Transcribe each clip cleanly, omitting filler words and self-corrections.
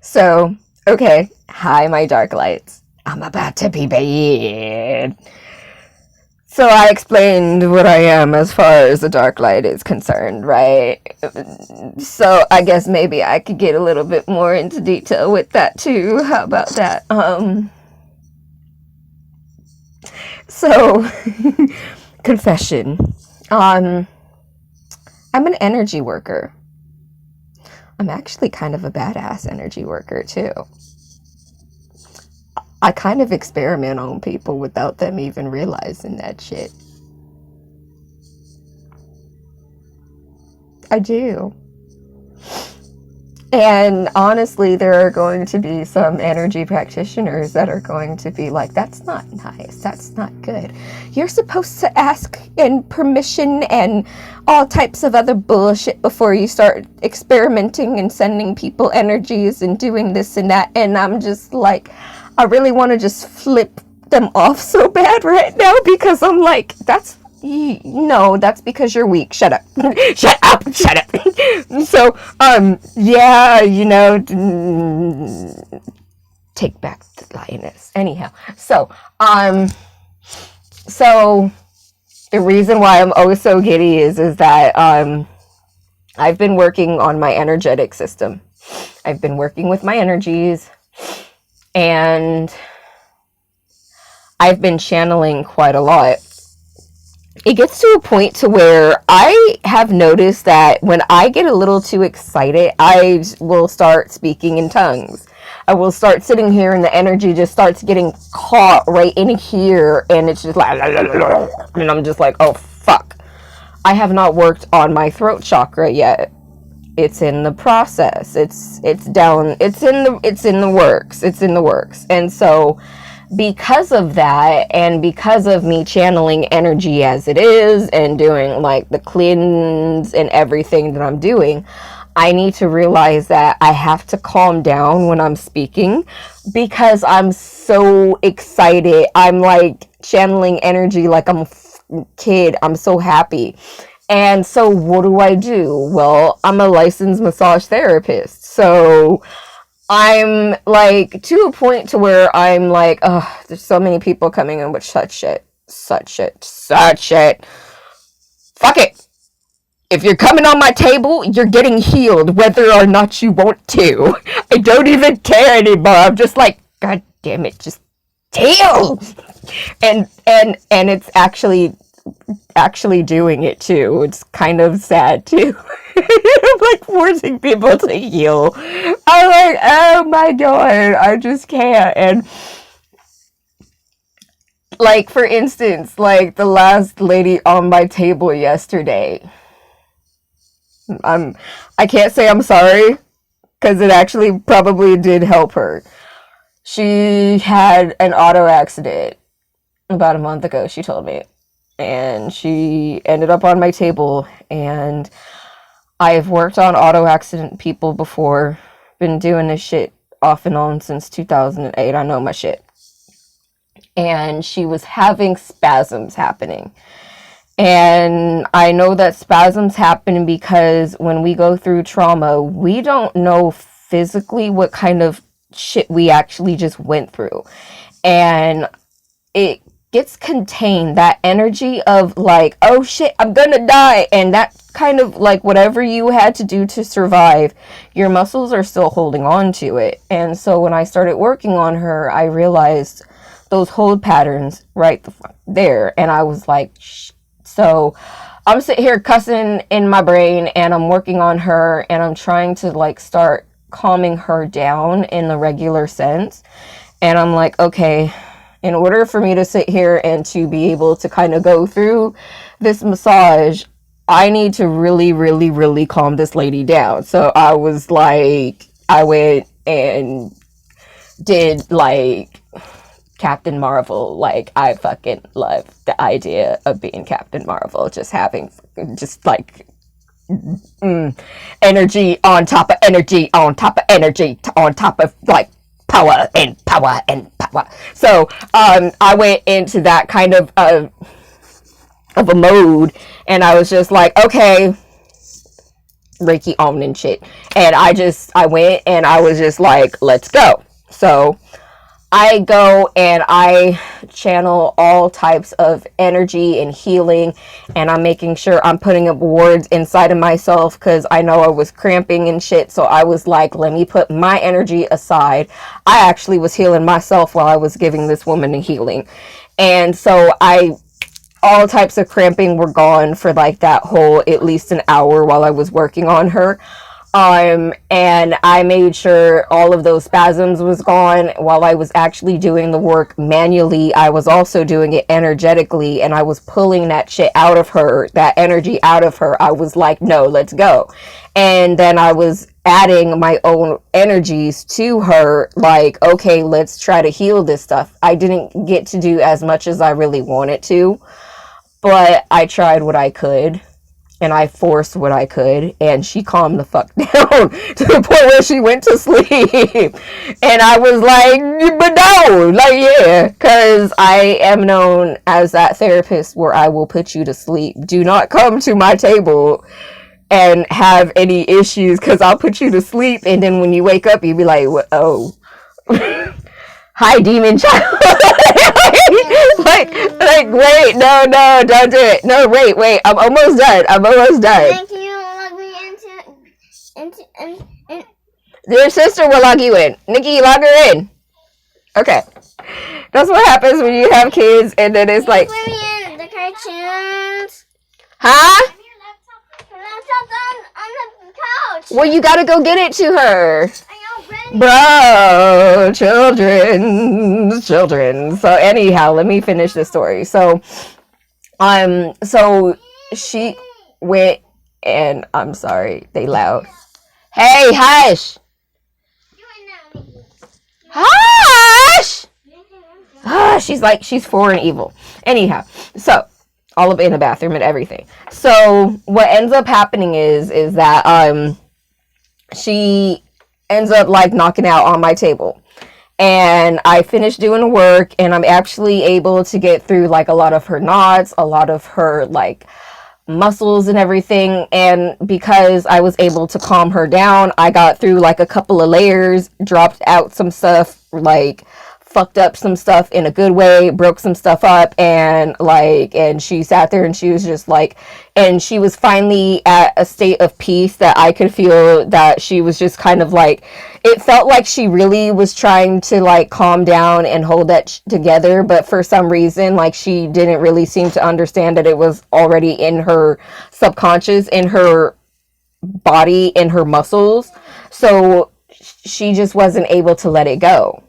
So, okay. Hi, my dark lights. I'm about to be bad. So I explained what I am as far as the dark light is concerned, right? So I guess maybe I could get a little bit more into detail with that too. How about that? So confession. Um I'm an energy worker. I'm actually kind of a badass energy worker too. I kind of experiment on people without them even realizing that shit. I do. And honestly, there are going to be some energy practitioners that are going to be like, that's not nice. That's not good. You're supposed to ask and permission and all types of other bullshit before you start experimenting and sending people energies and doing this and that. And I'm just like, I really want to just flip them off so bad right now because I'm like, no, that's because you're weak. Shut up. Shut up. Shut up. So, yeah, take back the lioness. Anyhow, so the reason why I'm oh so giddy is that I've been working on my energetic system. I've been working with my energies, and I've been channeling quite a lot. It gets to a point to where I have noticed that when I get a little too excited, I will start speaking in tongues. I will start sitting here and the energy just starts getting caught right in here, and it's just like, and I'm just like, oh fuck. I have not worked on my throat chakra yet. It's in the process. It's down. It's in the works. And so because of that, and because of me channeling energy as it is and doing like the cleanse and everything that I'm doing, I need to realize that I have to calm down when I'm speaking because I'm so excited. I'm like channeling energy like I'm a kid. I'm so happy. And so what do? Well, I'm a licensed massage therapist. So I'm like to a point to where I'm like, oh, there's so many people coming in with such shit. Fuck it. If you're coming on my table, you're getting healed whether or not you want to. I don't even care anymore. I'm just like, God damn it, just heal. And it's actually doing it too. It's kind of sad too. I'm like forcing people to heal. I'm like, oh my god, I just can't. And like for instance, like the last lady on my table yesterday, I'm I can't say I'm sorry because it actually probably did help her. She had an auto accident about a month ago, she told me. And she ended up on my table, and I've worked on auto accident people before. Been doing this shit off and on since 2008. I know my shit. And she was having spasms happening. And I know that spasms happen because when we go through trauma, we don't know physically what kind of shit we actually just went through. And it gets contained, that energy of like, oh shit, I'm gonna die, and that kind of like whatever you had to do to survive, your muscles are still holding on to it. And so when I started working on her, I realized those hold patterns right there, and I was like, shh. So I'm sitting here cussing in my brain, and I'm working on her, and I'm trying to like start calming her down in the regular sense. And I'm like, okay, in order for me to sit here and to be able to kind of go through this massage, I need to really, really, really calm this lady down. So I was like, I went and did like Captain Marvel. Like, I fucking love the idea of being Captain Marvel. Just having, just like, energy on top of energy on top of energy on top of like power and power and power. So I went into that kind of a mode, and I was just like, okay, Reiki Om and shit. And I went and I was just like, let's go. So I go and I channel all types of energy and healing, and I'm making sure I'm putting up wards inside of myself because I know I was cramping and shit. So I was like, let me put my energy aside. I actually was healing myself while I was giving this woman a healing. And so all types of cramping were gone for like that whole at least an hour while I was working on her. And I made sure all of those spasms was gone while I was actually doing the work manually. I was also doing it energetically, and I was pulling that shit out of her, that energy out of her. I was like, no, let's go. And then I was adding my own energies to her, like, okay, let's try to heal this stuff. I didn't get to do as much as I really wanted to, but I tried what I could. And I forced what I could, and she calmed the fuck down to the point where she went to sleep. And I was like, but no, like, yeah, because I am known as that therapist where I will put you to sleep. Do not come to my table and have any issues, because I'll put you to sleep, and then when you wake up, you'll be like, oh, hi, demon child. like, wait, no, don't do it. No, wait, I'm almost done. Thank you, log me into Your sister will log you in. Nikki, log her in. Okay. That's what happens when you have kids, and then it's like, put me in the cartoons. huh? Your laptop's on the couch. Well, you gotta go get it to her. I Bro, children. So anyhow, let me finish the story. So she went, and I'm sorry, they loud. Hey, hush. Hush. She's 4 and evil. Anyhow, so all up in the bathroom and everything. So what ends up happening is that she ends up like knocking out on my table, and I finished doing the work, and I'm actually able to get through like a lot of her knots, a lot of her like muscles and everything. And because I was able to calm her down, I got through like a couple of layers, dropped out some stuff, like fucked up some stuff in a good way, broke some stuff up, and she sat there and she was just like, and she was finally at a state of peace that I could feel that she was just kind of like, it felt like she really was trying to like calm down and hold that together, but for some reason, like, she didn't really seem to understand that it was already in her subconscious, in her body, in her muscles. So she just wasn't able to let it go.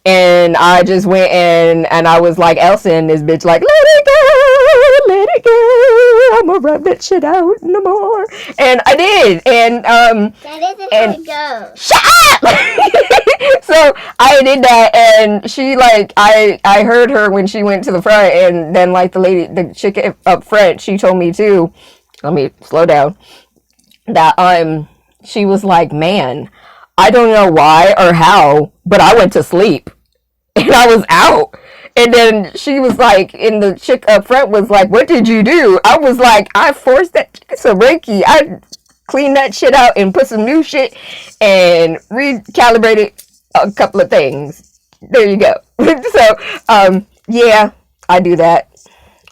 And I just went in and I was like Elsa in this bitch, like, let it go, I'm gonna rub that shit out no more. And I did. And that isn't how it goes. Shut up. So I did that, and she like, I heard her when she went to the front, and then like the chick up front, she told me too, let me slow down, that she was like, man, I don't know why or how, but I went to sleep and I was out. And then she was like, and the chick up front was like, what did you do? I was like, I forced that some Reiki. I cleaned that shit out and put some new shit and recalibrated a couple of things. There you go. So, yeah, I do that.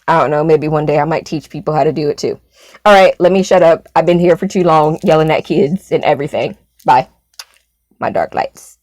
I don't know, maybe one day I might teach people how to do it too. All right, let me shut up. I've been here for too long yelling at kids and everything. Bye. My dark lights.